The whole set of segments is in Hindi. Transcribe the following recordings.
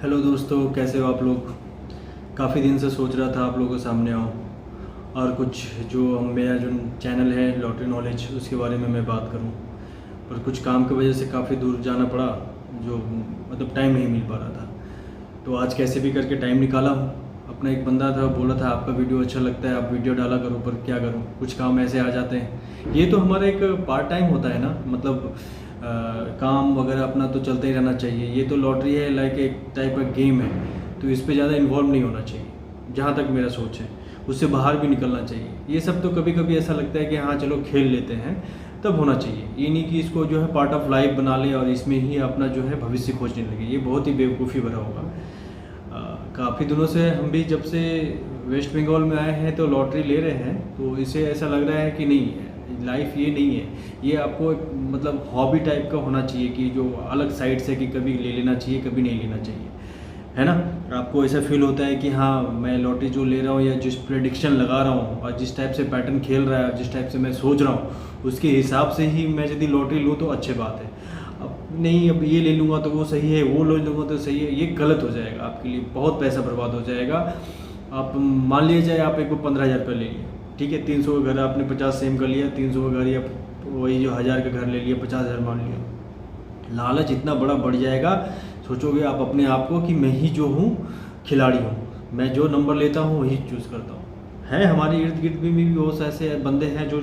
हेलो दोस्तों, कैसे हो आप लोग। काफ़ी दिन से सोच रहा था आप लोगों के सामने आऊँ और कुछ जो मेरा जो चैनल है लॉटरी नॉलेज उसके बारे में मैं बात करूँ, पर कुछ काम की वजह से काफ़ी दूर जाना पड़ा, जो मतलब टाइम नहीं मिल पा रहा था। तो आज कैसे भी करके टाइम निकाला हूँ। अपना एक बंदा था, बोला था आपका वीडियो अच्छा लगता है, आप वीडियो डाला करो, पर क्या करूँ, कुछ काम ऐसे आ जाते हैं। ये तो हमारा एक पार्ट टाइम होता है ना, मतलब काम वगैरह अपना तो चलता ही रहना चाहिए। ये तो लॉटरी है, लाइक एक टाइप का गेम है, तो इस पे ज़्यादा इन्वॉल्व नहीं होना चाहिए, जहाँ तक मेरा सोच है। उससे बाहर भी निकलना चाहिए। ये सब तो कभी कभी ऐसा लगता है कि हाँ चलो खेल लेते हैं, तब होना चाहिए। ये नहीं कि इसको जो है पार्ट ऑफ लाइफ बना ले और इसमें ही अपना जो है भविष्य खोजने लगे। ये बहुत ही बेवकूफ़ी भरा होगा। काफ़ी दिनों से हम भी जब से वेस्ट बंगाल में आए हैं तो लॉटरी ले रहे हैं, तो इसे ऐसा लग रहा है कि नहीं, लाइफ ये नहीं है। ये आपको एक मतलब हॉबी टाइप का होना चाहिए कि जो अलग साइड से कि कभी ले लेना चाहिए, कभी नहीं लेना चाहिए, है ना। आपको ऐसा फील होता है कि हाँ मैं लॉटरी जो ले रहा हूँ या जिस प्रेडिक्शन लगा रहा हूँ और जिस टाइप से पैटर्न खेल रहा है, जिस टाइप से मैं सोच रहा हूँ, उसके हिसाब से ही मैं यदि लॉटरी लूँ तो अच्छी बात है। अब नहीं, अब ये ले लूँगा तो वो सही है, वो ले लूँगा तो सही है, ये गलत हो जाएगा, आपके लिए बहुत पैसा बर्बाद हो जाएगा। आप मान लिया जाए आप एक को 15,000 रुपये ले लिए, ठीक है, 300 का घर आपने 50 सेम का लिया, 300 का घर या वही जो 1,000 का घर ले लिया, 50,000 मान लिया। लालच इतना बड़ा बढ़ जाएगा, सोचोगे आप अपने आप को कि मैं ही जो हूँ खिलाड़ी हूँ, मैं जो नंबर लेता हूँ वही चूज़ करता हूँ। है हमारे इर्द गिर्द में भी बहुत ऐसे बंदे हैं जो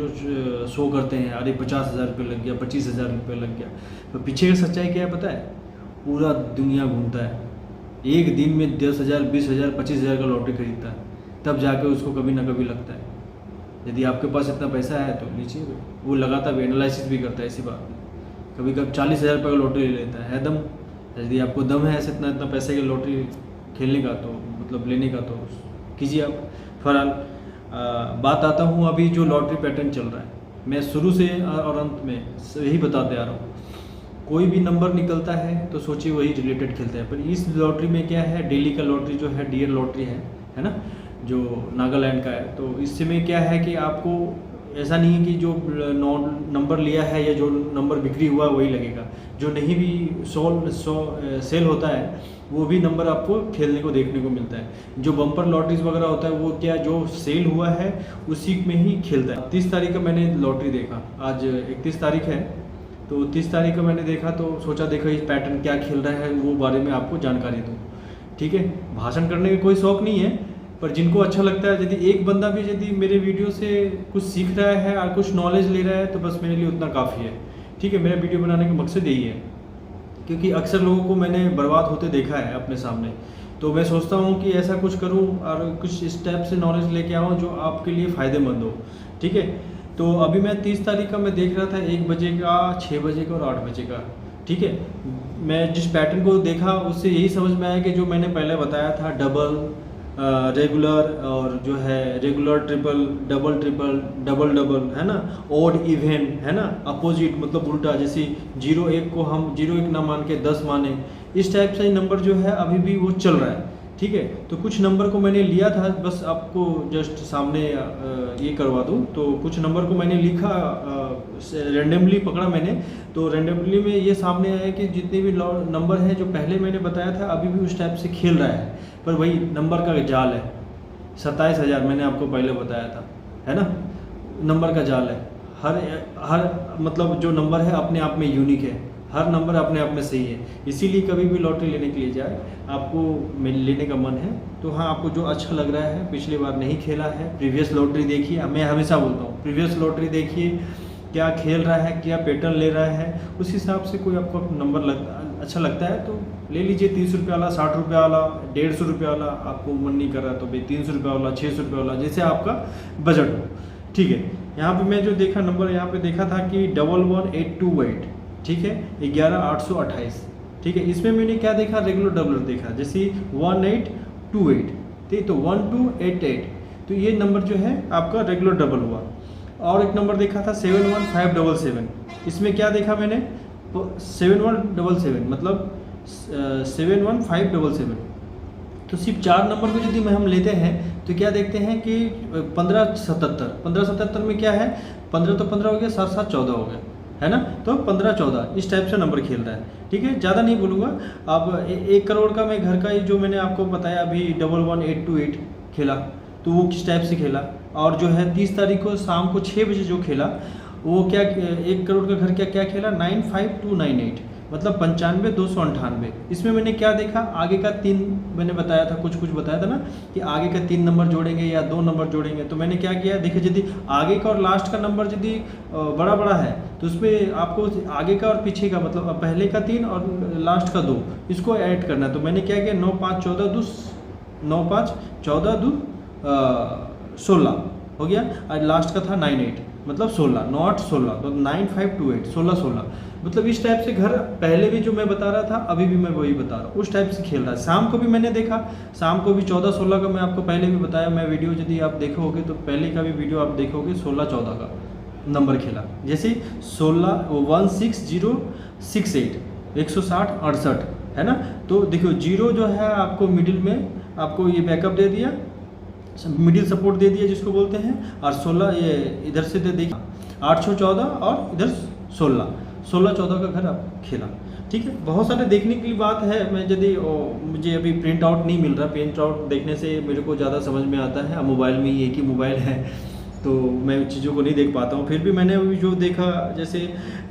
शो करते हैं, अरे 50,000 रुपये लग गया, 25,000 रुपये लग गया। तो पीछे का सच्चाई क्या है पता है? पूरा दुनिया घूमता है, एक दिन में 10,000, 20,000, 25,000 का लॉटरी खरीदता है, तब जाके उसको कभी ना कभी लगता है। यदि आपके पास इतना पैसा है तो लीजिए। वो लगाता भी, एनालिसिस भी करता है, ऐसी बात नहीं। कभी कभी 40,000 रुपये का लॉटरी ले लेता है दम। यदि आपको दम है ऐसे इतना इतना पैसे की लॉटरी खेलने का, तो मतलब लेने का, तो कीजिए आप। फिलहाल बात आता हूँ अभी जो लॉटरी पैटर्न चल रहा है, मैं शुरू से और अंत में यही बताते आ रहा हूँ। कोई भी नंबर निकलता है तो सोचिए वही रिलेटेड खेलते हैं। पर इस लॉटरी में क्या है, डेली का लॉटरी जो है डियर लॉटरी है ना, जो नागालैंड का है। तो इसमें क्या है कि आपको ऐसा नहीं है कि जो नंबर लिया है या जो नंबर बिक्री हुआ है वही लगेगा। जो नहीं भी सेल होता है वो भी नंबर आपको खेलने को देखने को मिलता है। जो बम्पर लॉटरीज वगैरह होता है वो क्या, जो सेल हुआ है उसी में ही खेलता है। 30 तारीख का मैंने लॉटरी देखा, आज 31 तारीख है, तो 30 तारीख को मैंने देखा तो सोचा देखो इस पैटर्न क्या खेल रहा है, वो बारे में आपको जानकारी दूँ। ठीक है, भाषण करने का कोई शौक़ नहीं है, पर जिनको अच्छा लगता है, यदि एक बंदा भी यदि मेरे वीडियो से कुछ सीख रहा है और कुछ नॉलेज ले रहा है तो बस मेरे लिए उतना काफ़ी है। ठीक है, मेरा वीडियो बनाने का मकसद यही है, क्योंकि अक्सर लोगों को मैंने बर्बाद होते देखा है अपने सामने। तो मैं सोचता हूँ कि ऐसा कुछ करूँ और कुछ इस टाइप से नॉलेज लेके आऊँ जो आपके लिए फ़ायदेमंद हो। ठीक है, तो अभी मैं 30 तारीख का मैं देख रहा था, 1 बजे का, 6 बजे का और 8 बजे का। ठीक है, मैं जिस पैटर्न को देखा उससे यही समझ में आया कि जो मैंने पहले बताया था, डबल, रेगुलर और जो है regular, triple, double triple, double double, है ना, ऑड इवन, है ना, अपोजिट मतलब उल्टा, जैसे 0-1 को हम 0-1 ना मान के 10 माने, इस टाइप से नंबर जो है अभी भी वो चल रहा है। ठीक है, तो कुछ नंबर को मैंने लिया था, बस आपको जस्ट सामने ये करवा दूँ। तो कुछ नंबर को मैंने लिखा, रेंडमली पकड़ा मैंने, तो रेंडमली में ये सामने आया कि जितने भी नंबर हैं जो पहले मैंने बताया था अभी भी उस टाइप से खेल रहा है, पर वही नंबर का जाल है। 27,000 मैंने आपको पहले बताया था, है ना, नंबर का जाल है। हर मतलब जो नंबर है अपने आप में यूनिक है, हर नंबर अपने आप में सही है। इसीलिए कभी भी लॉटरी लेने के लिए जाए, आपको लेने का मन है तो हाँ, आपको जो अच्छा लग रहा है, पिछली बार नहीं खेला है, प्रीवियस लॉटरी देखिए। मैं हमेशा बोलता हूँ प्रीवियस लॉटरी देखिए, क्या खेल रहा है, क्या पैटर्न ले रहा है, उस हिसाब से कोई आपको नंबर अच्छा लगता है तो ले लीजिए। 30 रुपये वाला, 60 रुपये वाला, 150 रुपये वाला, आपको मन नहीं कर रहा तो भाई 300 रुपये वाला, 600 रुपये वाला, जैसे आपका बजट हो। ठीक है, यहाँ पे मैं जो देखा नंबर, यहाँ पे देखा था कि 11,828, ठीक है, 11,828। ठीक है, इसमें मैंने क्या देखा, रेगुलर डबलर देखा, जैसे 1828, ठीक, तो 1288, तो ये नंबर जो है आपका रेगुलर डबल हुआ। और एक नंबर देखा था 71577, इसमें क्या देखा मैंने, 7177 मतलब 71577। तो सिर्फ 4 नंबर को यदि हम लेते हैं तो क्या देखते हैं कि 1577 में क्या है, 15 तो 15 हो गया, 7 7 14 हो गया, है ना। तो 15-14 इस टाइप से नंबर खेल रहा है, ठीक है। ज़्यादा नहीं बोलूँगा। अब 1 करोड़ का मैं घर का ही जो मैंने आपको बताया अभी 11828 खेला, तो वो किस टाइप से खेला। और जो है 30 तारीख को शाम को 6 बजे जो खेला वो क्या 1 करोड़ का घर क्या खेला 95298, मतलब 95,298। इसमें मैंने क्या देखा, आगे का 3 मैंने बताया था, कुछ बताया था ना कि आगे का 3 नंबर जोड़ेंगे या 2 नंबर जोड़ेंगे। तो मैंने क्या किया, देखिए यदि आगे का और लास्ट का नंबर यदि बड़ा है तो उसमें आपको आगे का और पीछे का, मतलब पहले का 3 और लास्ट का 2 इसको ऐड करना है। तो मैंने क्या किया 9 5 14 2 16 हो गया, और लास्ट का था 98 मतलब 16, 9 8 16, तो 9528 16 मतलब इस टाइप से घर पहले भी जो मैं बता रहा था अभी भी मैं वही बता रहा हूँ, उस टाइप से खेल रहा है। शाम को भी मैंने देखा, शाम को भी 14-16 का मैं आपको पहले भी बताया, मैं वीडियो यदि आप देखोगे तो पहले का भी वीडियो आप देखोगे 16-14 का नंबर खेला, जैसे 16068 160 है ना। तो देखो जीरो जो है आपको मिडिल में आपको ये बैकअप दे दिया, मिडिल सपोर्ट दे दिया जिसको बोलते हैं, और 16 ये इधर से दे दिया 814 और इधर 16-14 का घर आप खेला, ठीक है। बहुत सारे देखने की बात है, मैं यदि मुझे अभी प्रिंट आउट नहीं मिल रहा, प्रिंट आउट देखने से मेरे को ज़्यादा समझ में आता है, अब मोबाइल में ही एक ही मोबाइल है तो मैं चीज़ों को नहीं देख पाता हूँ। फिर भी मैंने अभी जो देखा जैसे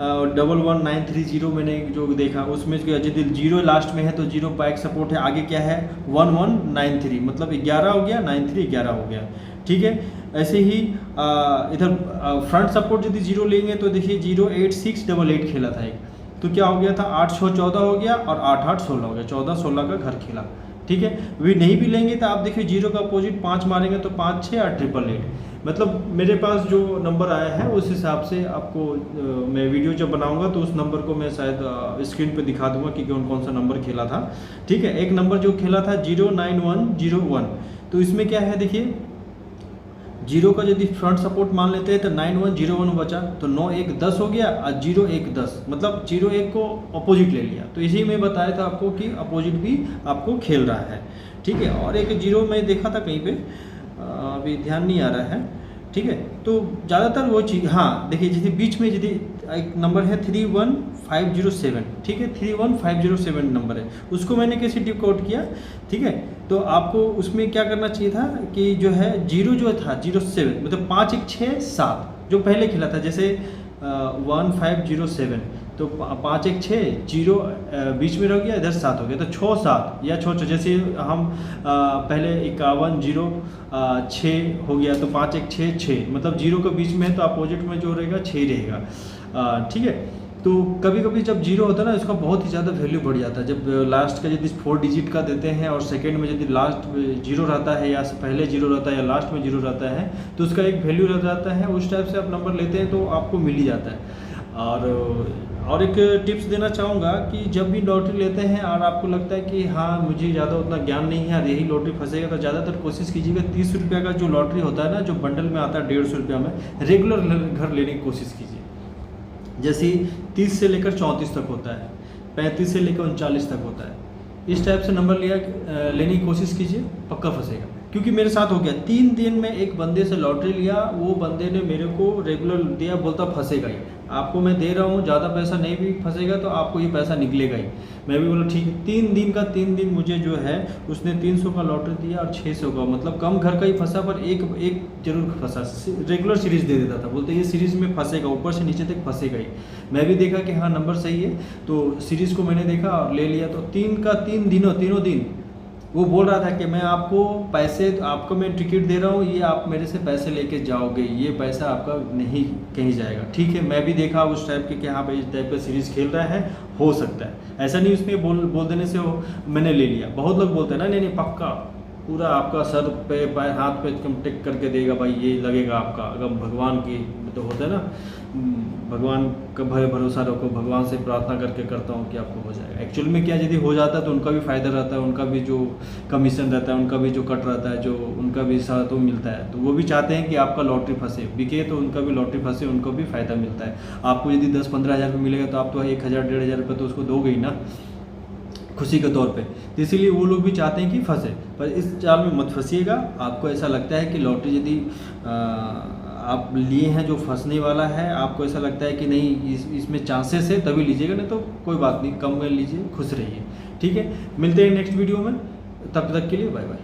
11930 मैंने जो देखा उसमें यदि 0 लास्ट में है तो 0 बैक सपोर्ट है, आगे क्या है 1193 मतलब 11 हो गया, 93 11 हो गया, ठीक है। ऐसे ही इधर फ्रंट सपोर्ट यदि 0 लेंगे तो देखिए 08688 खेला था एक, तो क्या हो गया था 814 हो गया और 8816 हो गया, 14-16 का घर खेला, ठीक है। वे नहीं भी लेंगे तो आप देखिए 0 का अपोजिट 5 मारेंगे तो 5 6 और 888, मतलब मेरे पास जो नंबर आया है उस हिसाब से आपको मैं वीडियो जब बनाऊंगा तो उस नंबर को मैं शायद स्क्रीन पे दिखा दूंगा कि कौन सा नंबर खेला था, ठीक है। एक नंबर जो खेला था 09101, तो इसमें क्या है देखिए 0 का यदि फ्रंट सपोर्ट मान लेते हैं तो 9101 बचा, तो 9 1 10 हो गया और 0 1 10 मतलब 0 1 को अपोजिट ले लिया। तो इसी में बताया था आपको कि अपोजिट भी आपको खेल रहा है, ठीक है। और एक 0 मैं देखा था कहीं पे, अभी ध्यान नहीं आ रहा है, ठीक है। तो ज़्यादातर वो चीज़, हाँ देखिए जैसे बीच में यदि एक नंबर है 31507, ठीक है 31507 नंबर है, उसको मैंने कैसे डिकोड किया, ठीक है। तो आपको उसमें क्या करना चाहिए था कि जो है 0 जो था 07 मतलब 5 1 6 7 जो पहले खेला था, जैसे 1507 तो 5 1 6 0 बीच में रह गया, इधर 7 हो गया, तो 6 7 या 6 जैसे हम पहले 51 0 6 हो गया, तो 5 1 6 6 मतलब 0 के बीच में है तो अपोजिट में जो रहेगा 6 रहेगा, ठीक है। तो कभी कभी जब 0 होता है ना इसका बहुत ही ज़्यादा वैल्यू बढ़ जाता है, जब लास्ट का यदि 4 डिजिट का देते हैं और सेकंड में यदि लास्ट 0 रहता है या पहले 0 रहता है या लास्ट में 0 रहता है तो उसका एक वैल्यू रह जाता है, उस टाइप से आप नंबर लेते हैं तो आपको मिल ही जाता है। और एक टिप्स देना चाहूँगा कि जब भी लॉटरी लेते हैं और आपको लगता है कि हाँ मुझे ज़्यादा उतना ज्ञान नहीं है और यही लॉटरी फंसेगा, तो ज़्यादातर कोशिश कीजिएगा 30 रुपये का जो लॉटरी होता है ना, जो बंडल में आता है 150 रुपया में, रेगुलर घर लेने की कोशिश कीजिए। जैसे 30 से लेकर 34 तक होता है, 35 से लेकर 39 तक होता है, इस टाइप से नंबर लेने की कोशिश कीजिए, पक्का फंसेगा। क्योंकि मेरे साथ हो गया 3 दिन में एक बंदे से लॉटरी लिया, वो बंदे ने मेरे को रेगुलर दिया, बोलता फंसेगा ही, आपको मैं दे रहा हूँ ज़्यादा पैसा नहीं भी फंसेगा तो आपको ये पैसा निकलेगा ही। मैं भी बोला ठीक है, 3 दिन मुझे जो है उसने 300 का लॉटरी दिया और 600 का, मतलब कम घर का ही फंसा पर एक जरूर फंसा, रेगुलर सीरीज दे देता था, बोलते ये सीरीज में फंसेगा, ऊपर से नीचे तक फंसेगा ही। मैं भी देखा कि हाँ नंबर सही है, तो सीरीज को मैंने देखा और ले लिया। तो 3 दिन वो बोल रहा था कि मैं आपको पैसे, आपको मैं टिकट दे रहा हूँ, ये आप मेरे से पैसे लेके जाओगे, ये पैसा आपका नहीं कहीं जाएगा, ठीक है। मैं भी देखा उस टाइप के कि हाँ भाई इस टाइप का सीरीज़ खेल रहा है, हो सकता है ऐसा नहीं, उसमें बोल देने से मैंने ले लिया। बहुत लोग बोलते हैं ना नहीं पक्का पूरा आपका सर पे हाथ पे टेक करके देगा भाई, ये लगेगा आपका, अगर भगवान की तो होता है ना, भगवान का भरोसा रखो, भगवान से प्रार्थना करके करता हूँ कि आपको हो जाएगा। एक्चुअल में क्या यदि हो जाता है तो उनका भी फ़ायदा रहता है, उनका भी जो कमीशन रहता है, उनका भी जो कट रहता है, जो उनका भी साथ तो मिलता है, तो वो भी चाहते हैं कि आपका लॉटरी फंसे, बिके तो उनका भी लॉटरी फंसे, उनको भी फ़ायदा मिलता है। आपको यदि 10-15 हज़ार रुपये मिलेगा तो आप तो 1,000-1,500 रुपये तो उसको दोगे ही ना खुशी के तौर पे, तो इसीलिए वो लोग भी चाहते हैं कि फंसे। पर इस जाल में मत फंसिएगा। आपको ऐसा लगता है कि लॉटरी यदि आप लिए हैं जो फंसने वाला है, आपको ऐसा लगता है कि नहीं इसमें चांसेस है तभी लीजिएगा, नहीं तो कोई बात नहीं, कम में लीजिए, खुश रहिए। ठीक है, मिलते हैं नेक्स्ट वीडियो में, तब तक के लिए बाय बाय।